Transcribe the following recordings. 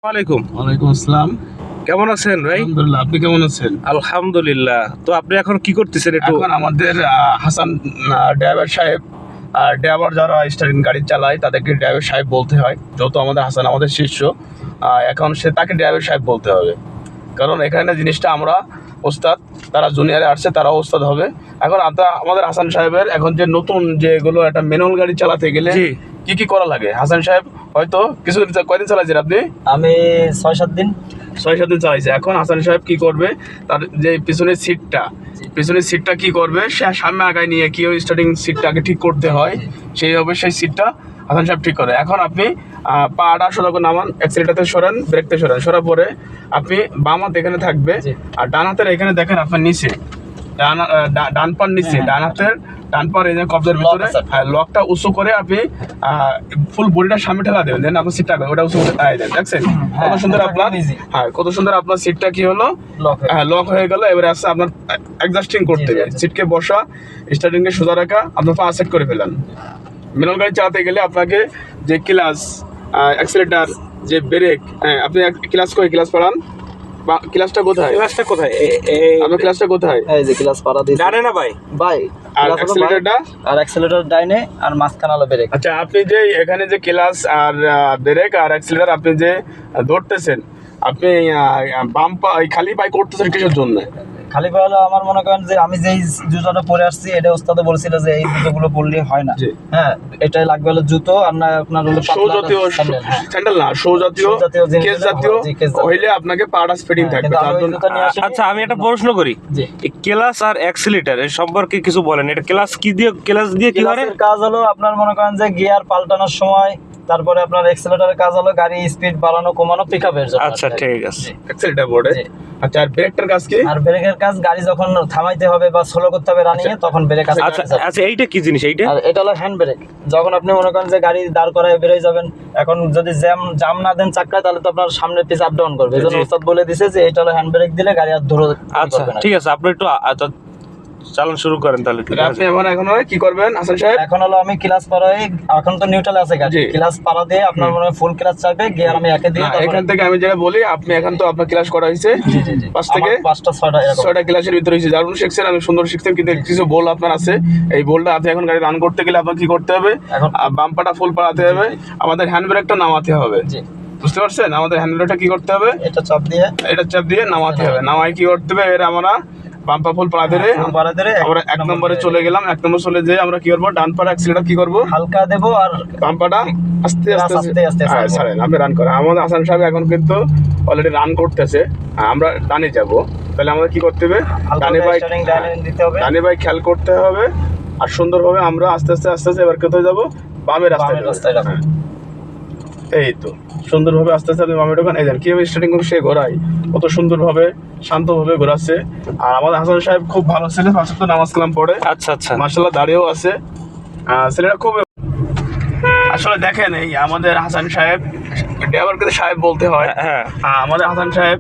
ওয়ালাইকুম ওয়ালাইকুম আসসালাম। কেমন আছেন ভাই? আলহামদুলিল্লাহ, আপনি কেমন আছেন? আলহামদুলিল্লাহ। তো আপনি এখন কি করতেছেন একটু? এখন আমাদের হাসান ড্রাইভার সাহেব, ড্রাইভার যারা স্টারিং গাড়ি চালায় তাদেরকে ড্রাইভার সাহেব বলতে হয়, যেহেতু আমাদের হাসান আমাদের শিষ্য, এখন তাকে ড্রাইভার সাহেব বলতে হবে। কারণ এখানে জিনিসটা আমরা ওস্তাদ, তারা জুনিয়রে আসছে, তারাও ওস্তাদ হবে। এখন আমাদের হাসান সাহেবের এখন যে নতুন যেগুলো একটা ম্যানুয়াল গাড়ি চালাতে গেলে কি কি করা লাগে, হাসান সাহেব হয়তো কিছুদিন কয়দিন চালাইছেন আপনি? আমি 6-7 দিন চালাইছে। এখন হাসান সাহেব কি করবে, তার যে পিছনের সিটটা কি করবে, সে সামনে আগায় নিয়ে কি ওই স্টার্টিং সিটটাকে ঠিক করতে হয়, সেইভাবে সেই সিটটা হাসান সাহেব ঠিক করে। এখন আপনি পাটা সোজা করে নামান, অ্যাক্সিলেটারতে সরান, ব্রেকতে সরার পরে আপনি বাম হাত এখানে থাকবে, আর ডান হাতের এখানে দেখেন আপনার নিচে ডান পার নিচে ডান পার এই যে কবজার ভিতরে লকটা উঁচু করে আপনি ফুল বডিটা সামনে ঠেলা দেবেন, দেন আপনার সিটটা ওটা উঁচু করে দেন। দেখছেন কত সুন্দর আপনার, কত সুন্দর আপনার সিটটা কি হলো, লক হয়ে গেল। এবারে আসছে আপনার অ্যাডজাস্টিং করতে হবে, সিটকে বসা, স্টার্টিং কে সোজা রাখা, আপনার পা সেট করে ফেলেন। ম্যানুয়াল গাড়ি চালাতে গেলে আপনাকে যে ক্লাচ, অ্যাক্সিলেটার, যে ব্রেক, আপনি ক্লাস পড়ান, ক্লাসটা কোথায়? ক্লাসটা কোথায়? আপনার ক্লাসটা কোথায়? এই যে ক্লাস পাড়া দিয়েছি জানে না ভাই? ভাই, আর অ্যাক্সিলেটরটা? আর অ্যাক্সেলেটর ডাইনে আর মাঝখানে হলো ব্রেক। আচ্ছা, আপনি যে এখানে যে ক্লাস আর ব্রেক আর অ্যাক্সিলেটর আপনি যে ধরতেছেন, আপনি বাম পা খালি পায়ে করতেছেন কিসের জন্য? খালি পায়ে হলো আমার মনে করেন যে আমি যেই জুতোটা পরে আসছি, এটা ওস্তাদে বলছিল যে এই জুতোগুলো পরলে হয় না। হ্যাঁ, এটাই লাগবে হলো জুতো, আর না আপনার হলো শো জাতীয় স্যান্ডেল, না শো জাতীয় কেস জাতীয় হইলে আপনাকে পাড়াস ফিটিং থাকবে। আচ্ছা, আমি একটা প্রশ্ন করি, ক্লাস আর অ্যাক্সিলেটর এর সম্পর্কে কিছু বলেন। এটা ক্লাস দিয়ে কি করে? কাজ হলো আপনার মনে করেন যে গিয়ার পাল্টানোর সময়, তারপরে আপনার অ্যাক্সিলারেটরের কাজ হলো গাড়ি স্পিড বাড়ানো কমানো পিকআপের জন্য। আচ্ছা, ঠিক আছে। অ্যাক্সিলেটর বোর্ডে। আচ্ছা, আর ব্রেকটার কাজ কি? আর ব্রেকের কাজ গাড়ি যখন থামাইতে হবে বা স্লো করতে হবে রানিং এ, তখন ব্রেক আছে। আচ্ছা, এইটা কি জিনিস? এইটা আর এটা হলো হ্যান্ড ব্রেক। যখন আপনি মনে করেন যে গাড়ি দাঁড় করায় বেরোয় যাবেন, এখন যদি জাম না দেন চাক্কায়, তাহলে তো আপনার সামনের পিছ আপ ডাউন করবে। এজন্য ওস্তাদ বলে দিয়েছে যে এটা হলো হ্যান্ড ব্রেক দিলে গাড়ি আর ধরে। আচ্ছা, ঠিক আছে, আপনি একটু চালান শুরু করেন তাহলে। আপনি এখন কি করবেন হাসান সাহেব? এখন হলো আমি ক্লাস পাড়ায়, এখন তো নিউট্রাল আছে গাড়ি, ক্লাস পাড়া দিয়ে আপনার মনে হয় ফুল ক্লাস চাপে, গিয়ার আমি একে দিয়ে, এখান থেকে আমি যেটা বলি, আপনি এখন তো আপনার ক্লাস করা হয়েছে 5 থেকে 6টা ক্লাসের ভিতরে হয়েছে, দারুণ শিখছেন, আমি সুন্দর শিখছেন, কিন্তু কিছু বোল আপনার আছে, এই বোলটা আপনি এখন গাড়ি রান করতে গেলে আপনার কি করতে হবে, বাম পাটা ফুল পাড়াতে হবে, আমাদের হ্যান্ড ব্রেকটা নামাতে হবে। বুঝতে পারছেন? আমাদের হ্যান্ড ব্রেকটা কি করতে হবে, এটা চাপ দিয়ে নামাতে হবে। নামাই কি করতে হবে, এর আমরা বাম্পা ফুল পাড়া ধরে আমরা 1 নম্বরে চলে গেলাম। 1 নম্বর চলে যেয়ে আমরা কি করবো, ডান পাড়া অ্যাক্সিলেটর কি করবো, হালকা দেবো, আর বাম্পাটা আস্তে আস্তে ছাড়েন, আপনি রান করেন। আমাদের হাসান সাহেব এখন কিন্তু অলরেডি রান করতেছে, আমরা ডানে যাব, তাহলে আমাদের কি করতে হবে, ডানে বাই খেয়াল করতে হবে, আর সুন্দরভাবে আমরা আস্তে আস্তে এবার কোথায় যাবো, বামের রাস্তায়। এই তো সুন্দরভাবে আস্তে আস্তে বামে ঢোকান। এই কিভাবে স্টার্টিং করে সে ঘোরায়, কত সুন্দরভাবে শান্তভাবে ঘোরাচ্ছে। আর আমাদের হাসান সাহেব খুব ভালো ছেলে, ফার্স্ট তো নামাজ কালাম পড়ে। আচ্ছা, মাশাআল্লাহ, দাঁড়িয়েও আছে, ছেলেটা খুব। আসলে দেখেন, এই আমাদের হাসান সাহেব, ড্রাইভারকে সাহেব বলতে হয়। হ্যাঁ, আমাদের হাসান সাহেব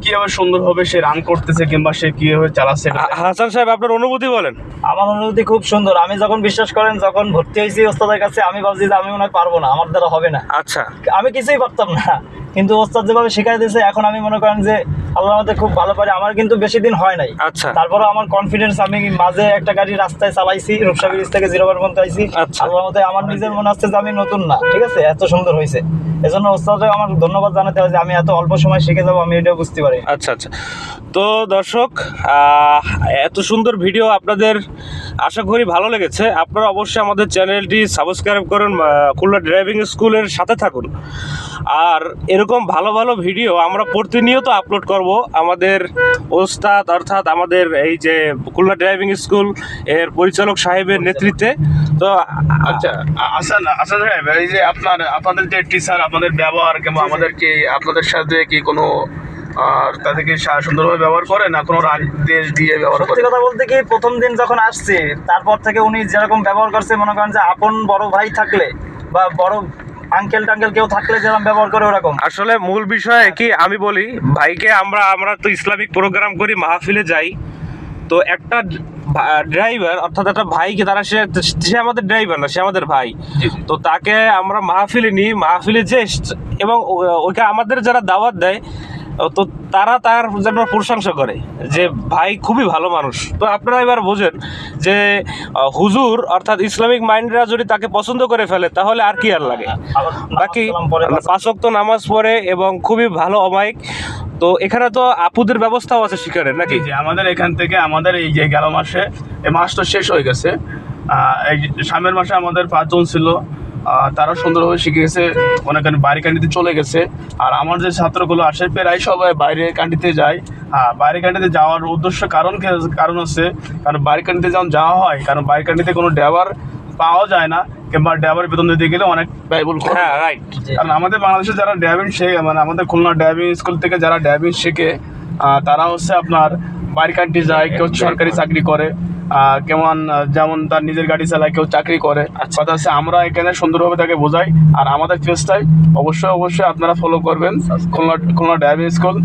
কিভাবে সুন্দরভাবে সে রান করতেছে, কিংবা সে কিভাবে চালাচ্ছে। হাসান সাহেব, আপনার অনুভূতি বলেন। আমার অনুভূতি খুব সুন্দর। আমি যখন, বিশ্বাস করেন, যখন ভর্তি হয়েছি ওস্তাদের কাছে, আমি ভাবছি যে আমি মনে হয় পারবো না, আমার দ্বারা হবে না। আচ্ছা, আমি কিছুই পারতাম না, কিন্তু ওস্তাদ যেভাবে শিখাই দিয়েছে, এখন আমি মনে করেন যে আল্লাহর মধ্যে খুব ভালো পারি। আমার কিন্তু বেশি দিন হয় নাই। আচ্ছা, তারপরে আমার কনফিডেন্স, আমি মাঝে একটা গাড়ি রাস্তায় চালাইছি, রূপসা ব্রিজ থেকে 0 পর্যন্ত আইছি। আল্লাহর মধ্যে আমার নিজের মনে হচ্ছে যে আমি নতুন না, ঠিক আছে, এত সুন্দর হয়েছে। এজন্য ওস্তাদকে আমার ধন্যবাদ জানাতে হয় যে আমি এত অল্প সময় শিখে যাবো, আমি এটা বুঝতে পারি। আচ্ছা, তো দর্শক, এত সুন্দর ভিডিও আপনাদের আশা করি ভালো লেগেছে। আপনারা অবশ্যই আমাদের চ্যানেলটি সাবস্ক্রাইব করুন, খুলনা ড্রাইভিং স্কুলের সাথে থাকুন। আর এরকম ভালো ভালো ভিডিও আমরা প্রতিনিয়ত আপলোড করব আমাদের ওস্তাদ, অর্থাৎ আমাদের এই যে খুলনা ড্রাইভিং স্কুল এর পরিচালক সাহেবের নেতৃত্বে। তো আচ্ছা, আসান সাহেব, এই যে আপনাদের যে টিচার, আপনাদের ব্যবহার, কিংবা আমাদেরকে আপনাদের সাথে কি কোনো আর তাদেরকে সুন্দরভাবে ব্যবহার করে না, কোনো দেশ দিয়ে ব্যবহার করে? সত্যি কথা বলতে কি, প্রথম দিন যখন আসছে, তারপর থেকে উনি যেরকম ব্যবহার করছে, মনে করেন যে আপন বড় ভাই থাকলে বা বড় আঙ্কেল টাঙ্কেল কেউ থাকলে যেরকম ব্যবহার করে ওরকম। আসলে মূল বিষয় কি আমি বলি ভাইকে, আমরা তো ইসলামিক প্রোগ্রাম করি, মাহফিলে যাই, তো একটা ড্রাইভার অর্থাৎ একটা ভাইকে তারা সে আমাদের ড্রাইভার না, সে আমাদের ভাই। জি, জি। তো তাকে আমরা মাহফিলে নিই, মাহফিলে যে এবং ওইটা আমাদের যারা দাওয়াত দেয় তো তারা তার জন্য প্রশংসা করে যে ভাই খুবই ভালো মানুষ। তো আপনারা এবার বোঝেন যে হুজুর অর্থাৎ ইসলামিক মাইন্ডরা যদি তাকে পছন্দ করে ফেলে তাহলে আর কি আর লাগে। বাকি 5 ওয়াক্ত নামাজ পড়ে এবং খুবই ভালো অমায়িক। তো এখানে তো আপুদের ব্যবস্থাও আছে শিকারের নাকি? জি, আমাদের এখান থেকে আমাদের এই যে গেল মাসে, এই মাস তো শেষ হয়ে গেছে, এই সামনের মাসে আমাদের 5 জন ছিল, তারা সুন্দরভাবে শিখে গেছে, অনেকে বাইরে কান্ট্রিতে চলে গেছে। আর আমার যে ছাত্রগুলো আসে প্রায় সবাই বাইরে কান্ট্রিতে যায়। বাইরে কান্ট্রিতে যাওয়ার উদ্দেশ্য কারণ হচ্ছে, কারণ বাইরে কান্ট্রিতে যখন যাওয়া হয়, কারণ বাইরে কান্ট্রিতে কোনো ড্রাইভার পাওয়া যায় না, কিংবা ড্রাইভার বেতন দিতে গেলে অনেক ব্যয়বহুল। হ্যাঁ, রাইট। কারণ আমাদের বাংলাদেশে যারা ড্রাইভিং শেখে, মানে আমাদের খুলনা ড্রাইভিং স্কুল থেকে যারা ড্রাইভিং শেখে, তারা হচ্ছে আপনার বাইরে কান্ট্রি যায়, কেউ সরকারি চাকরি করে, যেমন তার নিজের গাড়ি চালায়, কেউ চাকরি করে। কথা হচ্ছে আমরা এখানে সুন্দরভাবে তাকে বোঝাই। আর আমাদের পেজটাই অবশ্যই আপনারা ফলো করবেন, খুলনা ড্রাইভিং স্কুল।